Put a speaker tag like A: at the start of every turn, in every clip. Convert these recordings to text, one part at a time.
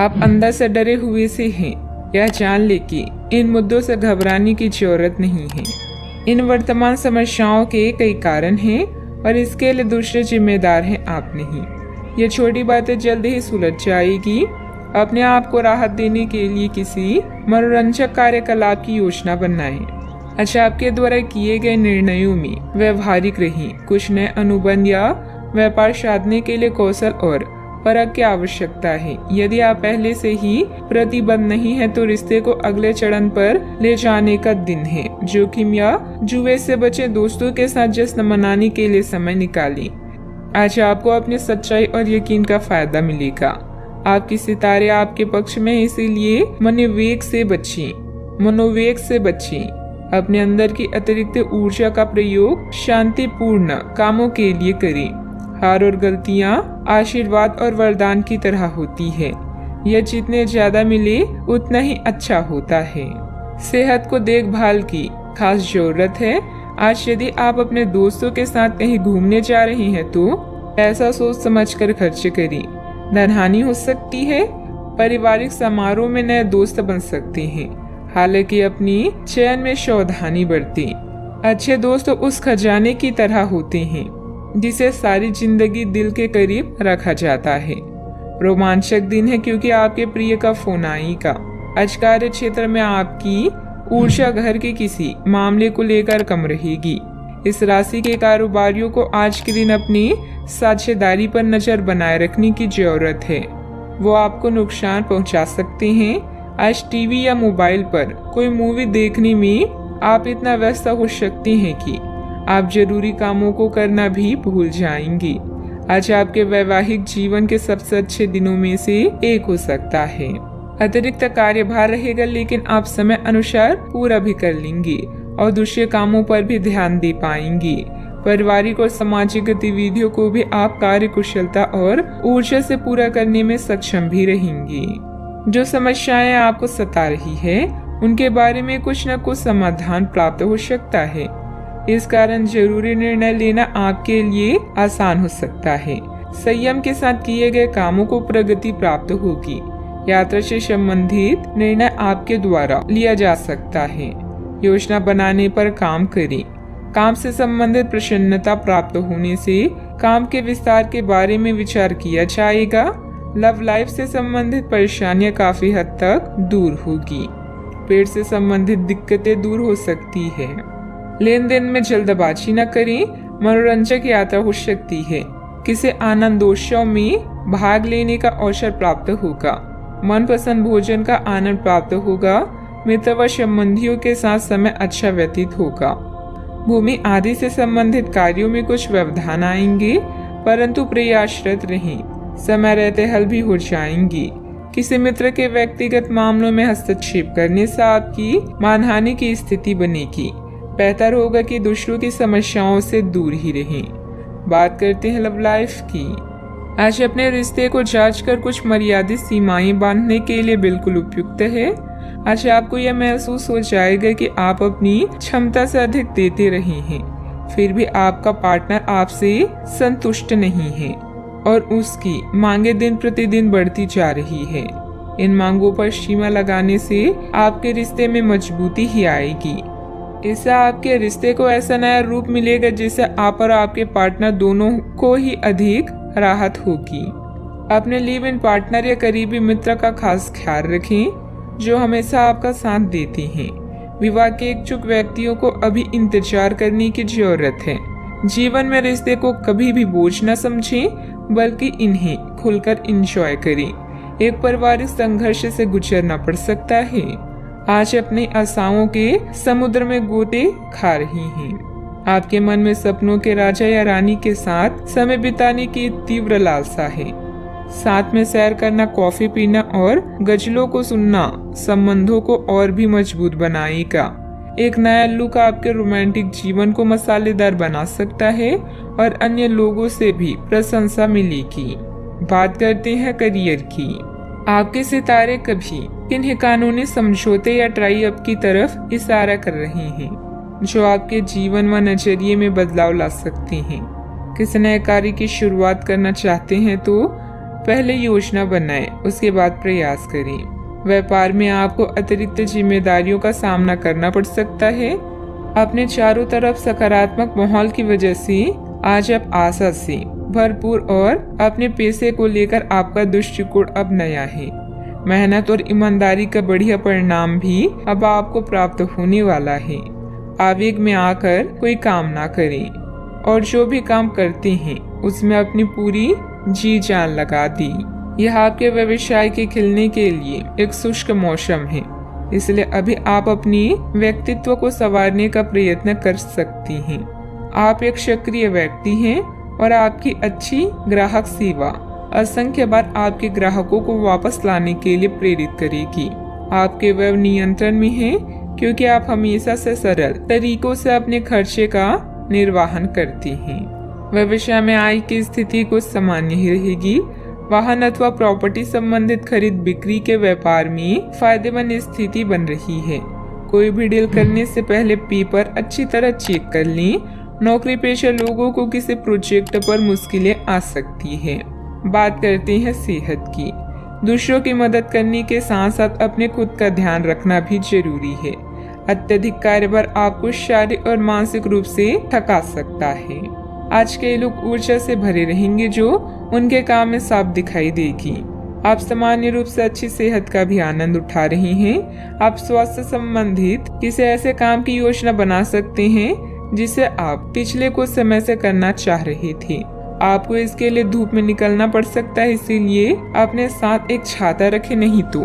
A: आप अंदर से डरे हुए से हैं। यह जान ले कि इन मुद्दों से घबराने की जरूरत नहीं है। इन वर्तमान समस्याओं के कई कारण हैं और इसके लिए दूसरे जिम्मेदार हैं, आप नहीं। ये छोटी बातें जल्द ही सुलझ जाएगी। अपने आप को राहत देने के लिए किसी मनोरंजक कार्यकलाप की योजना बनाएं। अच्छा, आपके द्वारा किए गए निर्णयों में व्यवहारिक रहें। कुछ नए अनुबंध या व्यापार साधने के लिए कौशल और परख की आवश्यकता है। यदि आप पहले से ही प्रतिबद्ध नहीं है तो रिश्ते को अगले चरण पर ले जाने का दिन है। जोखिम या जुए से बचे, दोस्तों के साथ जश्न मनाने के लिए समय निकालें। आज आपको अपनी सच्चाई और यकीन का फायदा मिलेगा। आपके सितारे आपके पक्ष में, इसीलिए मनोवेग से बचें। अपने अंदर की अतिरिक्त ऊर्जा का प्रयोग शांतिपूर्ण कामों के लिए करें। हार और गलतियां आशीर्वाद और वरदान की तरह होती है। यह जितने ज्यादा मिले उतना ही अच्छा होता है। सेहत को देखभाल की खास जरूरत है। आज यदि आप अपने दोस्तों के साथ कहीं घूमने जा रहे हैं तो पैसा सोच समझकर खर्च करें। धनहानि हो सकती है। पारिवारिक समारोह में नए दोस्त बन सकते हैं, हालांकि अपनी चयन में सावधानी बरतें। अच्छे दोस्त उस खजाने की तरह होते हैं जिसे सारी जिंदगी दिल के करीब रखा जाता है। रोमांचक दिन है क्योंकि आपके प्रिय का फोन आएगा। आज कार्य क्षेत्र में आपकी ऊर्जा घर के किसी मामले को लेकर कम रहेगी। इस राशि के कारोबारियों को आज के दिन अपनी साझेदारी पर नजर बनाए रखने की जरूरत है। वो आपको नुकसान पहुंचा सकते हैं। आज टीवी या मोबाइल पर कोई मूवी देखने में आप इतना व्यस्त हो सकते हैं कि आप जरूरी कामों को करना भी भूल जाएंगे। आज आपके वैवाहिक जीवन के सबसे अच्छे दिनों में से एक हो सकता है। अतिरिक्त कार्यभार रहेगा, लेकिन आप समय अनुसार पूरा भी कर लेंगे और दूसरे कामों पर भी ध्यान दे पाएंगे। पारिवारिक और सामाजिक गतिविधियों को भी आप कार्य कुशलता और ऊर्जा से पूरा करने में सक्षम भी रहेंगे। जो समस्याएं आपको सता रही है उनके बारे में कुछ न कुछ समाधान प्राप्त हो सकता है। इस कारण जरूरी निर्णय लेना आपके लिए आसान हो सकता है। संयम के साथ किए गए कामों को प्रगति प्राप्त होगी। यात्रा से संबंधित निर्णय आपके द्वारा लिया जा सकता है। योजना बनाने पर काम करें। काम से संबंधित प्रसन्नता प्राप्त होने से काम के विस्तार के बारे में विचार किया जाएगा। लव लाइफ से संबंधित परेशानियां काफी हद तक दूर होगी। पेट से संबंधित दिक्कतें दूर हो सकती है। लेन देन में जल्दबाजी न करें। मनोरंजक यात्रा हो सकती है। किसी आनंदोत्सव में भाग लेने का अवसर प्राप्त होगा। मनपसंद भोजन का आनंद प्राप्त होगा। मित्र व संबंधियों के साथ समय अच्छा व्यतीत होगा। भूमि आदि से संबंधित कार्यों में कुछ व्यवधान आएंगे, परंतु प्रयासरत रहें। समय रहते हल भी हो जाएंगी। किसी मित्र के व्यक्तिगत मामलों में हस्तक्षेप करने से आपकी मानहानि की स्थिति बनेगी। बेहतर होगा कि दूसरों की समस्याओं से दूर ही रहें। बात करते हैं लव लाइफ की। आज अपने रिश्ते को जांचकर कुछ मर्यादित सीमाएं बांधने के लिए बिल्कुल उपयुक्त है। आज आपको यह महसूस हो जाएगा कि आप अपनी क्षमता से अधिक देते रहे हैं, फिर भी आपका पार्टनर आपसे संतुष्ट नहीं है और उसकी मांगे दिन प्रतिदिन बढ़ती जा रही है। इन मांगों पर सीमा लगाने से आपके रिश्ते में मजबूती ही आएगी। इससे आपके रिश्ते को ऐसा नया रूप मिलेगा जिससे आप और आपके पार्टनर दोनों को ही अधिक राहत होगी। अपने लिव इन पार्टनर या करीबी मित्र का खास ख्याल रखें जो हमेशा आपका साथ देते हैं। विवाह के इच्छुक व्यक्तियों को अभी इंतजार करने की जरूरत है। जीवन में रिश्ते को कभी भी बोझ न समझें, बल्कि इन्हें खुलकर एंजॉय करें। एक पारिवारिक संघर्ष से गुजरना पड़ सकता है। आज अपनी आशाओं के समुद्र में गोते खा रही हैं। आपके मन में सपनों के राजा या रानी के साथ समय बिताने की तीव्र लालसा है। साथ में सैर करना, कॉफी पीना और गजलों को सुनना संबंधों को और भी मजबूत बनाएगा। एक नया लुक आपके रोमांटिक जीवन को मसालेदार बना सकता है और अन्य लोगों से भी प्रशंसा मिलेगी। बात करते हैं करियर की। आपके सितारे कभी किन्हीं कानूनी समझौते या ट्राई अप की तरफ इशारा कर रहे हैं जो आपके जीवन व नजरिए में बदलाव ला सकते हैं। किसी नए कार्य की शुरुआत करना चाहते हैं तो पहले योजना बनाएं, उसके बाद प्रयास करें। व्यापार में आपको अतिरिक्त जिम्मेदारियों का सामना करना पड़ सकता है। अपने चारों तरफ सकारात्मक माहौल की वजह से आज आप आशा से भरपूर और अपने पैसे को लेकर आपका दृष्टिकोण अब नया है। मेहनत और ईमानदारी का बढ़िया परिणाम भी अब आपको प्राप्त होने वाला है। आवेग में आकर कोई काम ना करें और जो भी काम करते हैं उसमें अपनी पूरी जी जान लगा दी। यह आपके व्यवसाय के खिलने के लिए एक शुष्क मौसम है, इसलिए अभी आप अपनी व्यक्तित्व को संवारने का प्रयत्न कर सकती हैं। आप एक सक्रिय व्यक्ति हैं और आपकी अच्छी ग्राहक सेवा असंख्य बार आपके ग्राहकों को वापस लाने के लिए प्रेरित करेगी। आपके व्यय नियंत्रण में है क्योंकि आप हमेशा से सरल तरीकों से अपने खर्चे का निर्वहन करती हैं। व्यवसाय में आय की स्थिति कुछ सामान्य ही रहेगी। वाहन अथवा प्रॉपर्टी संबंधित खरीद बिक्री के व्यापार में फायदेमंद स्थिति बन रही है। कोई भी डील करने से पहले पेपर अच्छी तरह चेक कर लें। नौकरी पेशा लोगों को किसी प्रोजेक्ट पर मुश्किलें आ सकती है। बात करते हैं सेहत की। दूसरों की मदद करने के साथ साथ अपने खुद का ध्यान रखना भी जरूरी है। अत्यधिक कार्यभार आपको शारीरिक और मानसिक रूप से थका सकता है। आज के लोग ऊर्जा से भरे रहेंगे जो उनके काम में साफ दिखाई देगी। आप सामान्य रूप से अच्छी सेहत का भी आनंद उठा रहे हैं। आप स्वास्थ्य संबंधित किसी ऐसे काम की योजना बना सकते हैं जिसे आप पिछले कुछ समय से करना चाह रहे थे। आपको इसके लिए धूप में निकलना पड़ सकता है, इसीलिए अपने साथ एक छाता रखें, नहीं तो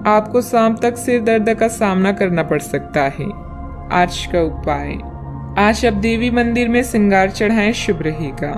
A: आपको शाम तक सिर दर्द का सामना करना पड़ सकता है। आज का उपाय, आज आप देवी मंदिर में श्रृंगार चढ़ाएं, शुभ रहेगा।